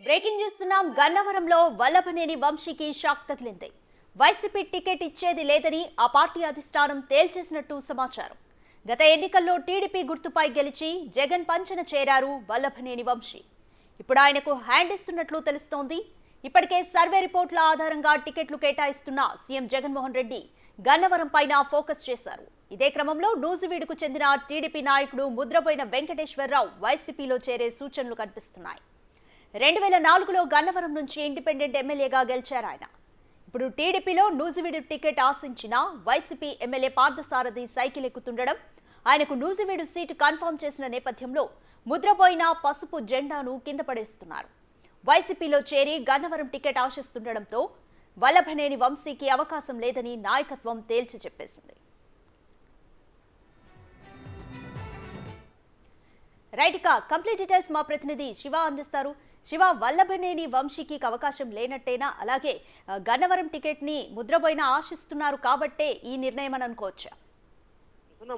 Breaking చూస్తున్నాం. గన్నవరంలో వల్లభనేని వంశీకి షాక్ తగిలింది. వైసీపీ టికెట్ ఇచ్చేది లేదని ఆ పార్టీ అధిష్టానం తేల్చేసినట్టు సమాచారం. గత ఎన్నికల్లో టీడీపీ గుర్తుపై గెలిచి జగన్ పంచన చేరారు వల్లభనేని వంశీ. ఇప్పుడు ఆయనకు హ్యాండ్ ఇస్తున్నట్లు తెలుస్తోంది. ఇప్పటికే సర్వే రిపోర్టుల ఆధారంగా టికెట్లు కేటాయిస్తున్న సీఎం జగన్మోహన్ రెడ్డి గన్నవరం పైన ఫోకస్ చేశారు. ఇదే క్రమంలో నూజివీడుకు చెందిన టీడీపీ నాయకుడు ముద్రబోయిన వెంకటేశ్వరరావు వైసీపీలో చేరే సూచనలు కనిపిస్తున్నాయి. 2004లో గన్నవరం నుంచి ఇండిపెండెంట్ ఎమ్మెల్యేగా గెలిచారు ఆయన. ఇప్పుడు టీడీపీలో నూజివీడు టికెట్ ఆశించిన వైసీపీ ఎమ్మెల్యే పార్థసారథి సైకిల్ ఎక్కుతుండడం, ఆయనకు నూజివీడు సీటు కన్ఫర్మ్ చేసిన నేపథ్యంలో ముద్రపోయిన పసుపు జెండాను కింద పడేస్తున్నారు. వైసీపీలో చేరి గన్నవరం టికెట్ ఆశిస్తుండటంతో వల్లభనేని వంశీకి అవకాశం లేదని నాయకత్వం తేల్చి చెప్పేసింది. రైట్, ఇక కంప్లీట్ డీటెయిల్స్ మా ప్రతినిధి శివ అందిస్తారు. శివ, వల్లభనేని వంశీకి అవకాశం లేనట్టేనా? అలాగే గన్నవరం టికెట్ ని ముద్రబోయిన ఆశిస్తున్నారు కాబట్టే ఈ నిర్ణయం అని అనుకోవచ్చా?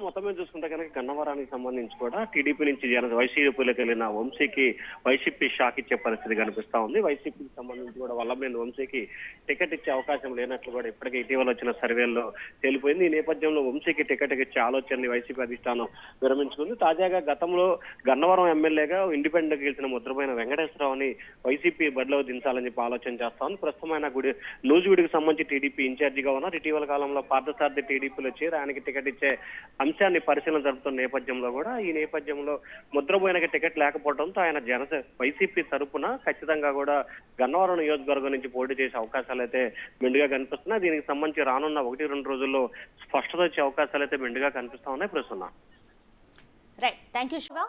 మొత్తం మీద చూసుకుంటే కనుక గన్నవరానికి సంబంధించి కూడా టీడీపీ నుంచి వైసీపీలోకి వెళ్ళిన వంశీకి వైసీపీ షాక్ ఇచ్చే పరిస్థితి కనిపిస్తా ఉంది. వైసీపీకి సంబంధించి కూడా వల్లభనేని వంశీకి టికెట్ ఇచ్చే అవకాశం లేనట్లు కూడా ఇప్పటికే ఇటీవల వచ్చిన సర్వేల్లో తేలిపోయింది. ఈ నేపథ్యంలో వంశీకి టికెట్ ఇచ్చే ఆలోచనని వైసీపీ అధిష్టానం విరమించుకుంది. తాజాగా గతంలో గన్నవరం ఎమ్మెల్యేగా ఇండిపెండెంట్ గెలిచిన ముద్రపోయిన వెంకటేశ్వరరావుని వైసీపీ బరిలో దించాలని చెప్పి ఆలోచన చేస్తా ఉంది. ప్రస్తుతం ఆయన నూజివీడుకి సంబంధించి టీడీపీ ఇన్ఛార్జిగా ఉన్నారు. ఇటీవల కాలంలో పార్థసారథి టీడీపీలో చేరి ఆయనకి టికెట్ ఇచ్చే అంశాన్ని పరిశీలన జరుపుతున్న నేపథ్యంలో కూడా ఈ నేపథ్యంలో ముద్రబోయినకి టికెట్ లేకపోవడంతో ఆయన వైసీపీ తరపున ఖచ్చితంగా కూడా గన్నవరం నియోజకవర్గం నుంచి పోటీ చేసే అవకాశాలు అయితే మెండుగా కనిపిస్తున్నాయి. దీనికి సంబంధించి రానున్న 1-2 రోజుల్లో స్పష్టత వచ్చే అవకాశాలు అయితే మెండుగా కనిపిస్తా ఉన్నాయి. ప్రస్తుతం రైట్, థ్యాంక్ యూ శివ.